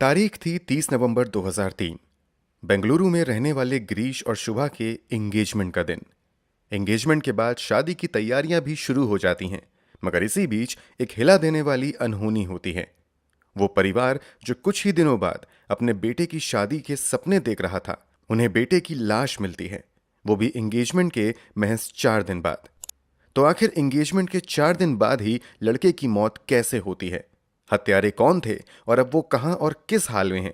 तारीख थी 30 नवंबर 2003। बेंगलुरु में रहने वाले गिरीश और शुभा के एंगेजमेंट का दिन। एंगेजमेंट के बाद शादी की तैयारियां भी शुरू हो जाती हैं, मगर इसी बीच एक हिला देने वाली अनहोनी होती है। वो परिवार जो कुछ ही दिनों बाद अपने बेटे की शादी के सपने देख रहा था, उन्हें बेटे की लाश मिलती है, वो भी एंगेजमेंट के महज 4 दिन बाद। तो आखिर एंगेजमेंट के 4 दिन बाद ही लड़के की मौत कैसे होती है? हत्यारे कौन थे और अब वो कहां और किस हाल में हैं?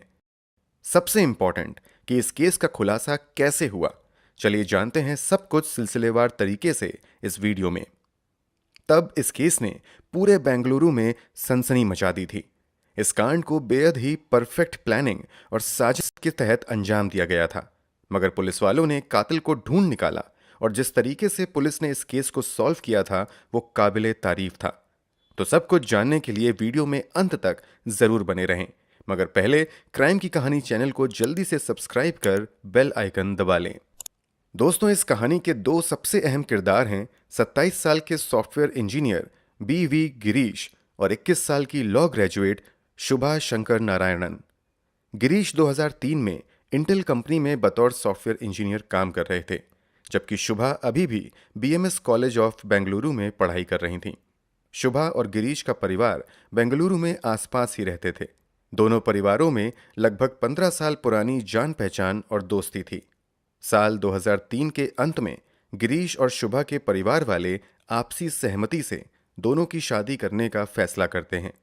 सबसे इंपॉर्टेंट कि इस केस का खुलासा कैसे हुआ, चलिए जानते हैं सब कुछ सिलसिलेवार तरीके से इस वीडियो में। तब इस केस ने पूरे बेंगलुरु में सनसनी मचा दी थी। इस कांड को बेहद ही परफेक्ट प्लानिंग और साजिश के तहत अंजाम दिया गया था, मगर पुलिस वालों ने कातिल को ढूंढ निकाला और जिस तरीके से पुलिस ने इस केस को सॉल्व किया था वो काबिले तारीफ था। तो सब कुछ जानने के लिए वीडियो में अंत तक जरूर बने रहें, मगर पहले क्राइम की कहानी चैनल को जल्दी से सब्सक्राइब कर बेल आइकन दबा लें। दोस्तों, इस कहानी के दो सबसे अहम किरदार हैं 27 साल के सॉफ्टवेयर इंजीनियर बी गिरीश और 21 साल की लॉ ग्रेजुएट शुभा शंकर नारायणन। गिरीश 2003 में इंटेल कंपनी में बतौर सॉफ्टवेयर इंजीनियर काम कर रहे थे, जबकि शुभा अभी भी बीएमएस कॉलेज ऑफ बेंगलुरु में पढ़ाई कर रही थीं। शुभा और गिरीश का परिवार बेंगलुरु में आसपास ही रहते थे। दोनों परिवारों में लगभग 15 साल पुरानी जान पहचान और दोस्ती थी। साल 2003 के अंत में गिरीश और शुभा के परिवार वाले आपसी सहमति से दोनों की शादी करने का फैसला करते हैं।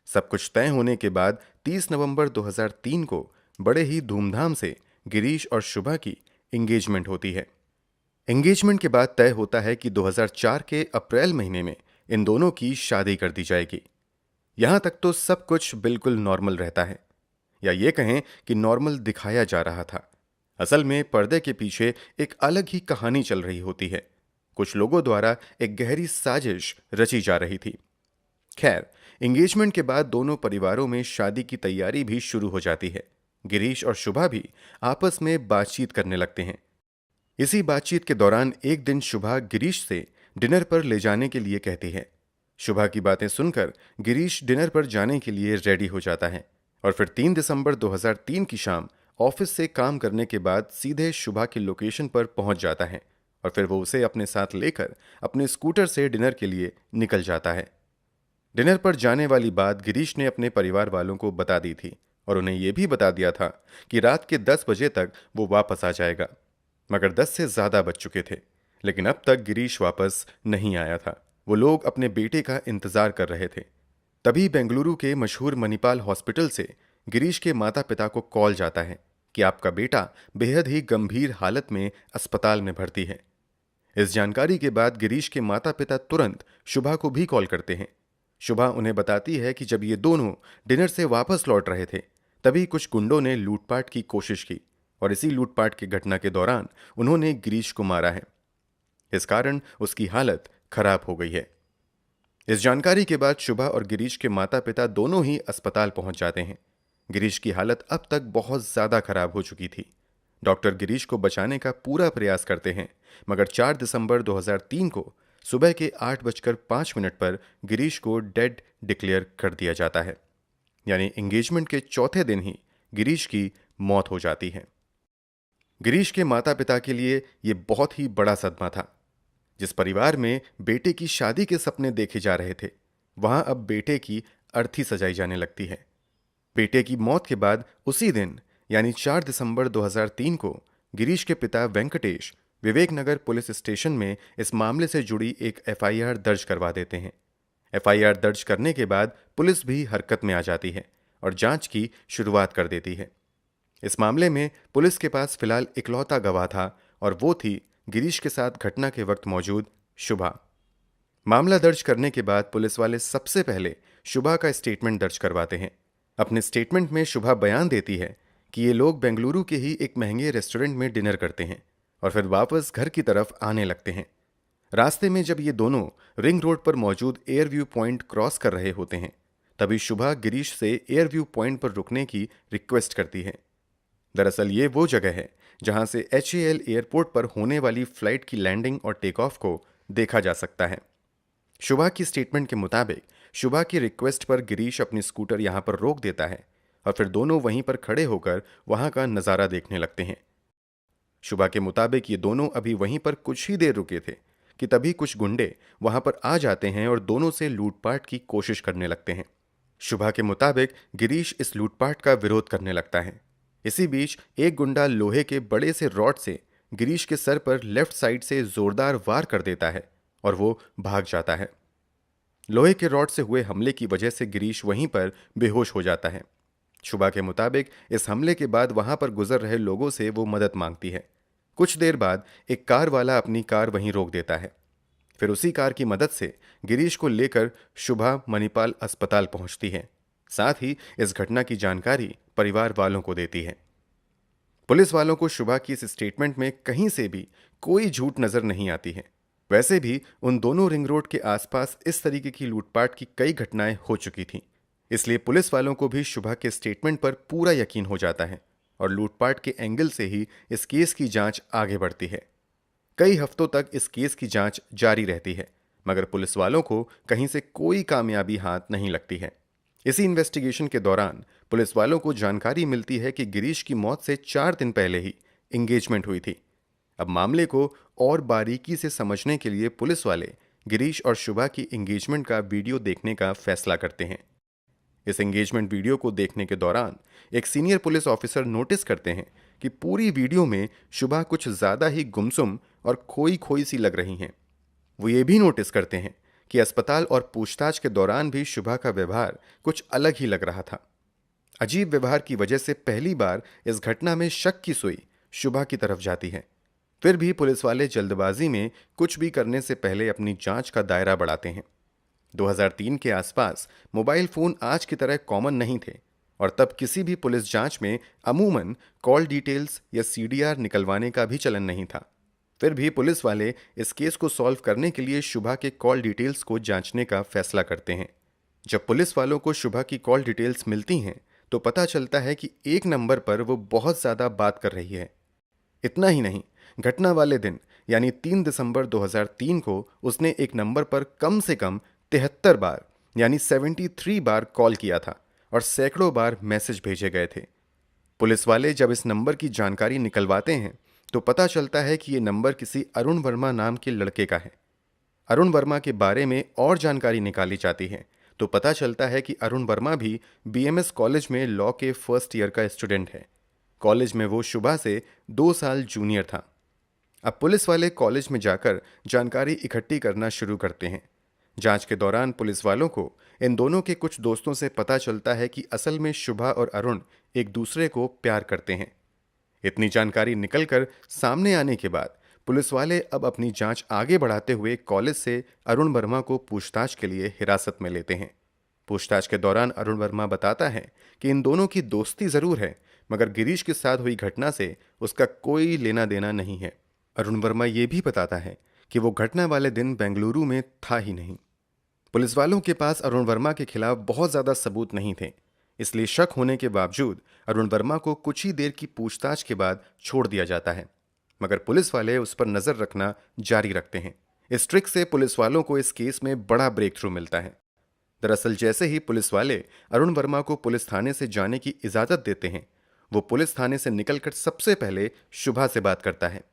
सब कुछ तय होने के बाद 30 नवंबर 2003 को बड़े ही धूमधाम से गिरीश और शुभा की एंगेजमेंट होती है। एंगेजमेंट के बाद तय होता है कि 2004 के अप्रैल महीने में इन दोनों की शादी कर दी जाएगी। यहां तक तो सब कुछ बिल्कुल नॉर्मल रहता है, या ये कहें कि नॉर्मल दिखाया जा रहा था। असल में पर्दे के पीछे एक अलग ही कहानी चल रही होती है। कुछ लोगों द्वारा एक गहरी साजिश रची जा रही थी। खैर, एंगेजमेंट के बाद दोनों परिवारों में शादी की तैयारी भी शुरू हो जाती है। गिरीश और शुभा भी आपस में बातचीत करने लगते हैं। इसी बातचीत के दौरान एक दिन शुभा गिरीश से डिनर पर ले जाने के लिए कहती है। शुभा की बातें सुनकर गिरीश डिनर पर जाने के लिए रेडी हो जाता है और फिर 3 दिसंबर 2003 की शाम ऑफिस से काम करने के बाद सीधे शुभा की लोकेशन पर पहुंच जाता है और फिर वो उसे अपने साथ लेकर अपने स्कूटर से डिनर के लिए निकल जाता है। डिनर पर जाने वाली बात गिरीश ने अपने परिवार वालों को बता दी थी और उन्हें यह भी बता दिया था कि रात के 10 बजे तक वो वापस आ जाएगा। मगर 10 से ज्यादा बज चुके थे, लेकिन अब तक गिरीश वापस नहीं आया था। वो लोग अपने बेटे का इंतजार कर रहे थे। तभी बेंगलुरु के मशहूर मणिपाल हॉस्पिटल से गिरीश के माता पिता को कॉल जाता है कि आपका बेटा बेहद ही गंभीर हालत में अस्पताल में भर्ती है। इस जानकारी के बाद गिरीश के माता पिता तुरंत शुभा को भी कॉल करते हैं। शुभा उन्हें बताती है कि जब ये दोनों डिनर से वापस लौट रहे थे, तभी कुछ गुंडों ने लूटपाट की कोशिश की और इसी लूटपाट की घटना के दौरान उन्होंने गिरीश को मारा है। इस कारण उसकी हालत खराब हो गई है। इस जानकारी के बाद शुभा और गिरीश के माता पिता दोनों ही अस्पताल पहुंच जाते हैं। गिरीश की हालत अब तक बहुत ज्यादा खराब हो चुकी थी। डॉक्टर गिरीश को बचाने का पूरा प्रयास करते हैं, मगर 4 दिसंबर 2003 को सुबह के 8:05 पर गिरीश को डेड डिक्लेयर कर दिया जाता है। यानी एंगेजमेंट के चौथे दिन ही गिरीश की मौत हो जाती है। गिरीश के माता पिता के लिए यह बहुत ही बड़ा सदमा था। जिस परिवार में बेटे की शादी के सपने देखे जा रहे थे, वहां अब बेटे की अर्थी सजाई जाने लगती है। बेटे की मौत के बाद उसी दिन यानी 4 दिसंबर 2003 को गिरीश के पिता वेंकटेश विवेक नगर पुलिस स्टेशन में इस मामले से जुड़ी एक एफआईआर दर्ज करवा देते हैं। एफआईआर दर्ज करने के बाद पुलिस भी हरकत में आ जाती है और जांच की शुरुआत कर देती है। इस मामले में पुलिस के पास फिलहाल इकलौता गवाह था और वो थी गिरीश के साथ घटना के वक्त मौजूद शुभा। मामला दर्ज करने के बाद पुलिस वाले सबसे पहले शुभा का स्टेटमेंट दर्ज करवाते हैं। अपने स्टेटमेंट में शुभा बयान देती है कि ये लोग बेंगलुरु के ही एक महंगे रेस्टोरेंट में डिनर करते हैं और फिर वापस घर की तरफ आने लगते हैं। रास्ते में जब ये दोनों रिंग रोड पर मौजूद एयर व्यू पॉइंट क्रॉस कर रहे होते हैं, तभी शुभा गिरीश से एयर व्यू पॉइंट पर रुकने की रिक्वेस्ट करती है। दरअसल ये वो जगह है जहां से HAL एयरपोर्ट पर होने वाली फ्लाइट की लैंडिंग और टेक ऑफ को देखा जा सकता है। शुभा की स्टेटमेंट के मुताबिक शुभा की रिक्वेस्ट पर गिरीश अपनी स्कूटर यहां पर रोक देता है और फिर दोनों वहीं पर खड़े होकर वहां का नजारा देखने लगते हैं। शुभा के मुताबिक ये दोनों अभी वहीं पर कुछ ही देर रुके थे कि तभी कुछ गुंडे वहां पर आ जाते हैं और दोनों से लूटपाट की कोशिश करने लगते हैं। शुभा के मुताबिक गिरीश इस लूटपाट का विरोध करने लगता है। इसी बीच एक गुंडा लोहे के बड़े से रॉड से गिरीश के सर पर लेफ्ट साइड से जोरदार वार कर देता है और वो भाग जाता है। लोहे के रॉड से हुए हमले की वजह से गिरीश वहीं पर बेहोश हो जाता है। शुभा के मुताबिक इस हमले के बाद वहां पर गुजर रहे लोगों से वो मदद मांगती है। कुछ देर बाद एक कार वाला अपनी कार वहीं रोक देता है। फिर उसी कार की मदद से गिरीश को लेकर शुभा मणिपाल अस्पताल पहुंचती है। साथ ही इस घटना की जानकारी परिवार वालों को देती है। पुलिस वालों को शुभा की इस स्टेटमेंट में कहीं से भी कोई झूठ नजर नहीं आती है। वैसे भी उन दोनों रिंग रोड के आसपास इस तरीके की लूटपाट की कई घटनाएं हो चुकी थीं। इसलिए पुलिस वालों को भी शुभा के स्टेटमेंट पर पूरा यकीन हो जाता है और लूटपाट के एंगल से ही इस केस की जांच आगे बढ़ती है। कई हफ्तों तक इस केस की जांच जारी रहती है, मगर पुलिस वालों को कहीं से कोई कामयाबी हाथ नहीं लगती है। इसी इन्वेस्टिगेशन के दौरान पुलिस वालों को जानकारी मिलती है कि गिरीश की मौत से 4 दिन पहले ही एंगेजमेंट हुई थी। अब मामले को और बारीकी से समझने के लिए पुलिस वाले गिरीश और शुभा की एंगेजमेंट का वीडियो देखने का फैसला करते हैं। इस एंगेजमेंट वीडियो को देखने के दौरान एक सीनियर पुलिस ऑफिसर नोटिस करते हैं कि पूरी वीडियो में शुभा कुछ ज्यादा ही गुमसुम और खोई खोई सी लग रही हैं। वो ये भी नोटिस करते हैं कि अस्पताल और पूछताछ के दौरान भी शुभा का व्यवहार कुछ अलग ही लग रहा था। अजीब व्यवहार की वजह से पहली बार इस घटना में शक की सुई शुभा की तरफ जाती है। फिर भी पुलिस वाले जल्दबाजी में कुछ भी करने से पहले अपनी जांच का दायरा बढ़ाते हैं। 2003 के आसपास मोबाइल फोन आज की तरह कॉमन नहीं थे और तब किसी भी पुलिस जांच में अमूमन कॉल डिटेल्स या सीडीआर निकलवाने का भी चलन नहीं था। फिर भी पुलिस वाले इस केस को सॉल्व करने के लिए शुभा के कॉल डिटेल्स को जांचने का फैसला करते हैं। जब पुलिस वालों को शुभा की कॉल डिटेल्स मिलती हैं तो पता चलता है कि एक नंबर पर वो बहुत ज्यादा बात कर रही है। इतना ही नहीं, घटना वाले दिन यानी 3 दिसंबर 2003 को उसने एक नंबर पर कम से कम 73 बार यानी 73 बार कॉल किया था और सैकड़ों बार मैसेज भेजे गए थे। पुलिस वाले जब इस नंबर की जानकारी निकलवाते हैं तो पता चलता है कि ये नंबर किसी अरुण वर्मा नाम के लड़के का है। अरुण वर्मा के बारे में और जानकारी निकाली जाती है तो पता चलता है कि अरुण वर्मा भी बीएमएस कॉलेज में लॉ के फर्स्ट ईयर का स्टूडेंट है। कॉलेज में वो शुभा से 2 साल जूनियर था। अब पुलिस वाले कॉलेज में जाकर जानकारी इकट्ठी करना शुरू करते हैं। जांच के दौरान पुलिस वालों को इन दोनों के कुछ दोस्तों से पता चलता है कि असल में शुभा और अरुण एक दूसरे को प्यार करते हैं। इतनी जानकारी निकलकर सामने आने के बाद पुलिस वाले अब अपनी जांच आगे बढ़ाते हुए कॉलेज से अरुण वर्मा को पूछताछ के लिए हिरासत में लेते हैं। पूछताछ के दौरान अरुण वर्मा बताता है कि इन दोनों की दोस्ती जरूर है, मगर गिरीश के साथ हुई घटना से उसका कोई लेना देना नहीं है। अरुण वर्मा ये भी बताता है कि वो घटना वाले दिन बेंगलुरु में था ही नहीं। पुलिस वालों के पास अरुण वर्मा के खिलाफ बहुत ज्यादा सबूत नहीं थे, इसलिए शक होने के बावजूद अरुण वर्मा को कुछ ही देर की पूछताछ के बाद छोड़ दिया जाता है, मगर पुलिस वाले उस पर नजर रखना जारी रखते हैं। इस ट्रिक से पुलिस वालों को इस केस में बड़ा ब्रेक थ्रू मिलता है। दरअसल जैसे ही पुलिस वाले अरुण वर्मा को पुलिस थाने से जाने की इजाजत देते हैं, वो पुलिस थाने से निकलकर सबसे पहले शुभा से बात करता है।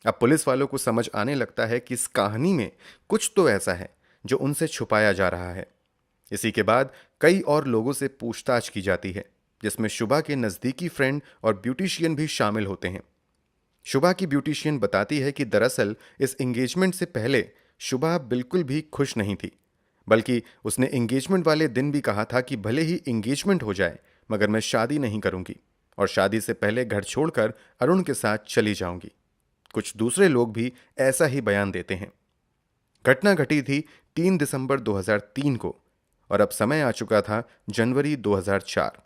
अब पुलिस वालों को समझ आने लगता है कि इस कहानी में कुछ तो ऐसा है जो उनसे छुपाया जा रहा है। इसी के बाद कई और लोगों से पूछताछ की जाती है, जिसमें शुभा के नजदीकी फ्रेंड और ब्यूटिशियन भी शामिल होते हैं। शुभा की ब्यूटिशियन बताती है कि दरअसल इस एंगेजमेंट से पहले शुभा बिल्कुल भी खुश नहीं थी, बल्कि उसने एंगेजमेंट वाले दिन भी कहा था कि भले ही एंगेजमेंट हो जाए मगर मैं शादी नहीं करूंगी और शादी से पहले घर छोड़कर अरुण के साथ चली जाऊंगी। कुछ दूसरे लोग भी ऐसा ही बयान देते हैं। घटना घटी थी 3 दिसंबर 2003 को और अब समय आ चुका था जनवरी 2004।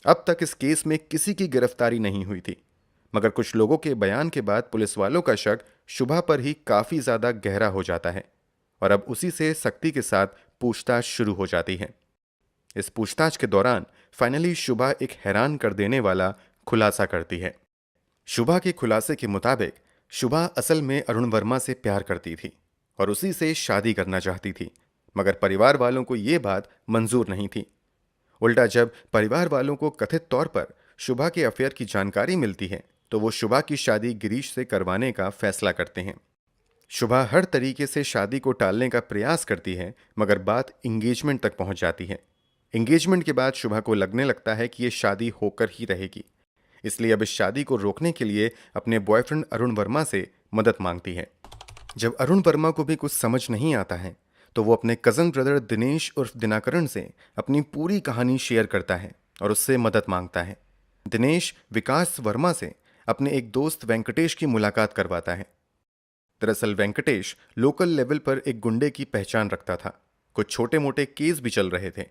अब तक इस केस में किसी की गिरफ्तारी नहीं हुई थी, मगर कुछ लोगों के बयान के बाद पुलिस वालों का शक शुभा पर ही काफी ज्यादा गहरा हो जाता है और अब उसी से सख्ती के साथ पूछताछ शुरू हो जाती है। इस पूछताछ के दौरान फाइनली शुभा एक हैरान कर देने वाला खुलासा करती है। शुभा के खुलासे के मुताबिक शुभा असल में अरुण वर्मा से प्यार करती थी और उसी से शादी करना चाहती थी, मगर परिवार वालों को यह बात मंजूर नहीं थी। उल्टा जब परिवार वालों को कथित तौर पर शुभा के अफेयर की जानकारी मिलती है तो वो शुभा की शादी गिरीश से करवाने का फैसला करते हैं। शुभा हर तरीके से शादी को टालने का प्रयास करती है, मगर बात इंगेजमेंट तक पहुंच जाती है। इंगेजमेंट के बाद शुभा को लगने लगता है कि यह शादी होकर ही रहेगी, इसलिए अब इस शादी को रोकने के लिए अपने बॉयफ्रेंड अरुण वर्मा से मदद मांगती है। जब अरुण वर्मा को भी कुछ समझ नहीं आता है तो वो अपने कजन ब्रदर दिनेश उर्फ दिनाकरण से अपनी पूरी कहानी शेयर करता है और उससे मदद मांगता है। दिनेश विकास वर्मा से अपने एक दोस्त वेंकटेश की मुलाकात करवाता है। दरअसल वेंकटेश लोकल लेवल पर एक गुंडे की पहचान रखता था, कुछ छोटे मोटे केस भी चल रहे थे।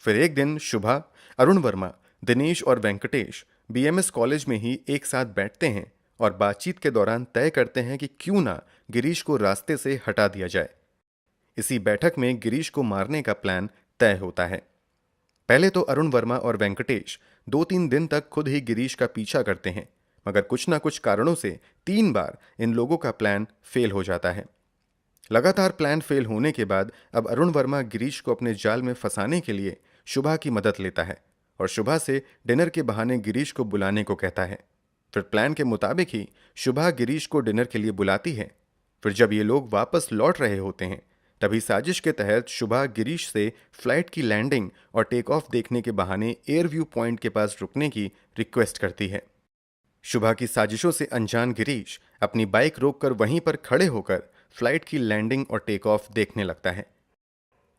फिर एक दिन शुभा, अरुण वर्मा, दिनेश और वेंकटेश बीएमएस कॉलेज में ही एक साथ बैठते हैं और बातचीत के दौरान तय करते हैं कि क्यों ना गिरीश को रास्ते से हटा दिया जाए। इसी बैठक में गिरीश को मारने का प्लान तय होता है। पहले तो अरुण वर्मा और वेंकटेश 2-3 दिन तक खुद ही गिरीश का पीछा करते हैं, मगर कुछ ना कुछ कारणों से 3 बार इन लोगों का प्लान फेल हो जाता है। लगातार प्लान फेल होने के बाद अब अरुण वर्मा गिरीश को अपने जाल में फंसाने के लिए शुभा की मदद लेता है और शुभा से डिनर के बहाने गिरीश को बुलाने को कहता है। फिर प्लान के मुताबिक ही शुभा गिरीश को डिनर के लिए बुलाती है। फिर जब ये लोग वापस लौट रहे होते हैं तभी साजिश के तहत शुभा गिरीश से फ्लाइट की लैंडिंग और टेक ऑफ देखने के बहाने एयर व्यू पॉइंट के पास रुकने की रिक्वेस्ट करती है। शुभा की साजिशों से अनजान गिरीश अपनी बाइक रोककर वहीं पर खड़े होकर फ्लाइट की लैंडिंग और टेक ऑफ देखने लगता है।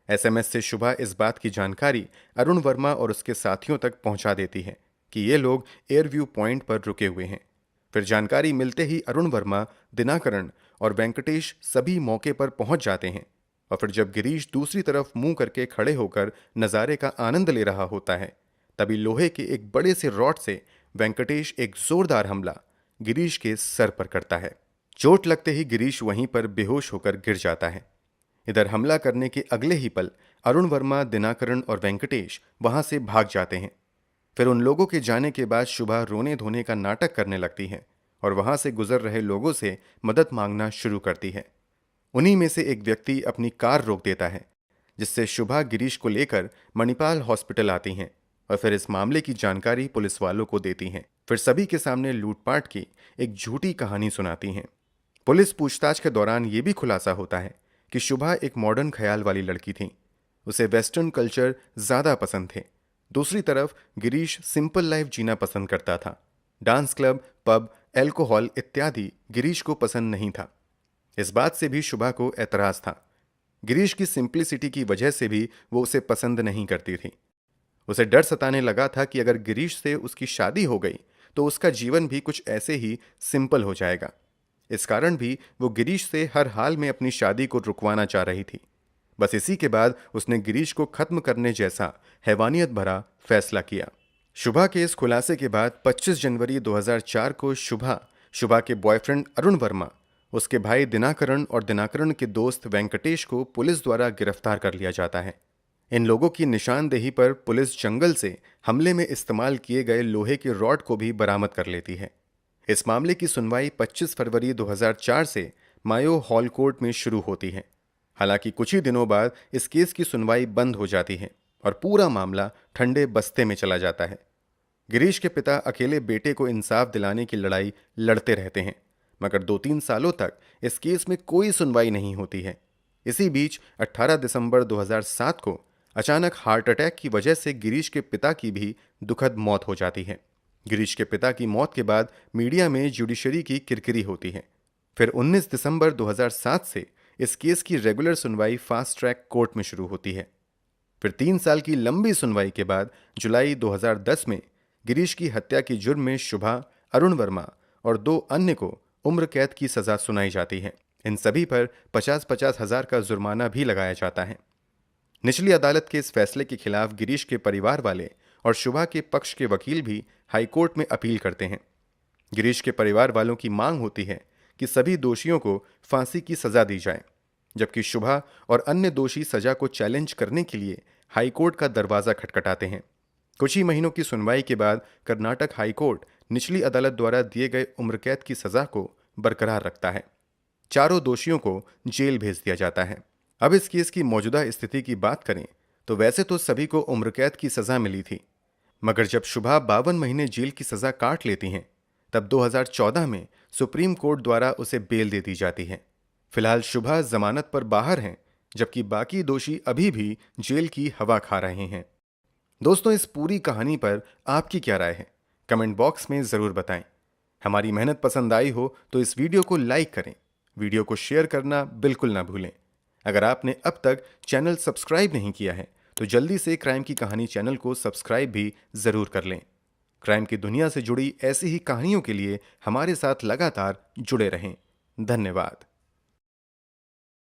एसएमएस से शुभा इस बात की जानकारी अरुण वर्मा और उसके साथियों तक पहुंचा देती है कि ये लोग एयर व्यू पॉइंट पर रुके हुए हैं। फिर जानकारी मिलते ही अरुण वर्मा, दिनाकरण और वेंकटेश सभी मौके पर पहुंच जाते हैं और फिर जब गिरीश दूसरी तरफ मुंह करके खड़े होकर नज़ारे का आनंद ले रहा होता है तभी लोहे के एक बड़े से रॉड से वेंकटेश एक जोरदार हमला गिरीश के सर पर करता है। चोट लगते ही गिरीश वहीं पर बेहोश होकर गिर जाता है। इधर हमला करने के अगले ही पल अरुण वर्मा, दिनाकरण और वेंकटेश वहां से भाग जाते हैं। फिर उन लोगों के जाने के बाद शुभा रोने धोने का नाटक करने लगती है और वहां से गुजर रहे लोगों से मदद मांगना शुरू करती है। उन्हीं में से एक व्यक्ति अपनी कार रोक देता है, जिससे शुभा गिरीश को लेकर मणिपाल हॉस्पिटल आती हैं और फिर इस मामले की जानकारी पुलिस वालों को देती हैं। फिर सभी के सामने लूटपाट की एक झूठी कहानी सुनाती हैं। पुलिस पूछताछ के दौरान ये भी खुलासा होता है कि शुभा एक मॉडर्न ख्याल वाली लड़की थी, उसे वेस्टर्न कल्चर ज्यादा पसंद थे। दूसरी तरफ गिरीश सिंपल लाइफ जीना पसंद करता था। डांस क्लब, पब, एल्कोहल इत्यादि गिरीश को पसंद नहीं था। इस बात से भी शुभा को एतराज था। गिरीश की सिंप्लिसिटी की वजह से भी वो उसे पसंद नहीं करती थी। उसे डर सताने लगा था कि अगर गिरीश से उसकी शादी हो गई तो उसका जीवन भी कुछ ऐसे ही सिंपल हो जाएगा। इस कारण भी वो गिरीश से हर हाल में अपनी शादी को रुकवाना चाह रही थी। बस इसी के बाद उसने गिरीश को खत्म करने जैसा हैवानियत भरा फैसला किया। शुभा के इस खुलासे के बाद 25 जनवरी 2004 को शुभा के बॉयफ्रेंड अरुण वर्मा, उसके भाई दिनाकरण और दिनाकरण के दोस्त वेंकटेश को पुलिस द्वारा गिरफ्तार कर लिया जाता है। इन लोगों की निशानदेही पर पुलिस जंगल से हमले में इस्तेमाल किए गए लोहे के रॉड को भी बरामद कर लेती है। इस मामले की सुनवाई 25 फरवरी 2004 से मायो हॉल कोर्ट में शुरू होती है। हालांकि कुछ ही दिनों बाद इस केस की सुनवाई बंद हो जाती है और पूरा मामला ठंडे बस्ते में चला जाता है। गिरीश के पिता अकेले बेटे को इंसाफ दिलाने की लड़ाई लड़ते रहते हैं, मगर 2-3 सालों तक इस केस में कोई सुनवाई नहीं होती है। इसी बीच 18 दिसंबर 2007 को अचानक हार्ट अटैक की वजह से गिरीश के पिता की भी दुखद मौत हो जाती है। गिरीश के पिता की मौत के बाद मीडिया में जुडिशरी की किरकिरी होती है। फिर 19 दिसंबर 2007 से इस केस की रेगुलर सुनवाई फास्ट ट्रैक कोर्ट में शुरू होती है। फिर 3 साल की लंबी सुनवाई के बाद जुलाई 2010 में गिरीश की हत्या के जुर्म में शुभा, अरुण वर्मा और 2 अन्य को उम्र कैद की सजा सुनाई जाती है। इन सभी पर 50-50 हजार का जुर्माना भी लगाया जाता है। निचली अदालत के इस फैसले के खिलाफ गिरीश के परिवार वाले और शुभा के पक्ष के वकील भी हाईकोर्ट में अपील करते हैं। गिरीश के परिवार वालों की मांग होती है कि सभी दोषियों को फांसी की सजा दी जाए, जबकि शुभा और अन्य दोषी सजा को चैलेंज करने के लिए हाईकोर्ट का दरवाजा खटखटाते हैं। कुछ ही महीनों की सुनवाई के बाद कर्नाटक हाईकोर्ट निचली अदालत द्वारा दिए गए उम्रकैद की सजा को बरकरार रखता है। चारों दोषियों को जेल भेज दिया जाता है। अब इस केस की मौजूदा स्थिति की बात करें तो वैसे तो सभी को उम्र कैद की सजा मिली थी, मगर जब शुभा 52 महीने जेल की सजा काट लेती हैं, तब 2014 में सुप्रीम कोर्ट द्वारा उसे बेल दे दी जाती है। फिलहाल शुभा जमानत पर बाहर हैं, जबकि बाकी दोषी अभी भी जेल की हवा खा रहे हैं। दोस्तों, इस पूरी कहानी पर आपकी क्या राय है? कमेंट बॉक्स में जरूर बताएं। हमारी मेहनत पसंद आई हो तो इस वीडियो को लाइक करें, वीडियो को शेयर करना बिल्कुल ना भूलें। अगर आपने अब तक चैनल सब्सक्राइब नहीं किया है तो जल्दी से क्राइम की कहानी चैनल को सब्सक्राइब भी जरूर कर लें। क्राइम की दुनिया से जुड़ी ऐसी ही कहानियों के लिए हमारे साथ लगातार जुड़े रहें। धन्यवाद।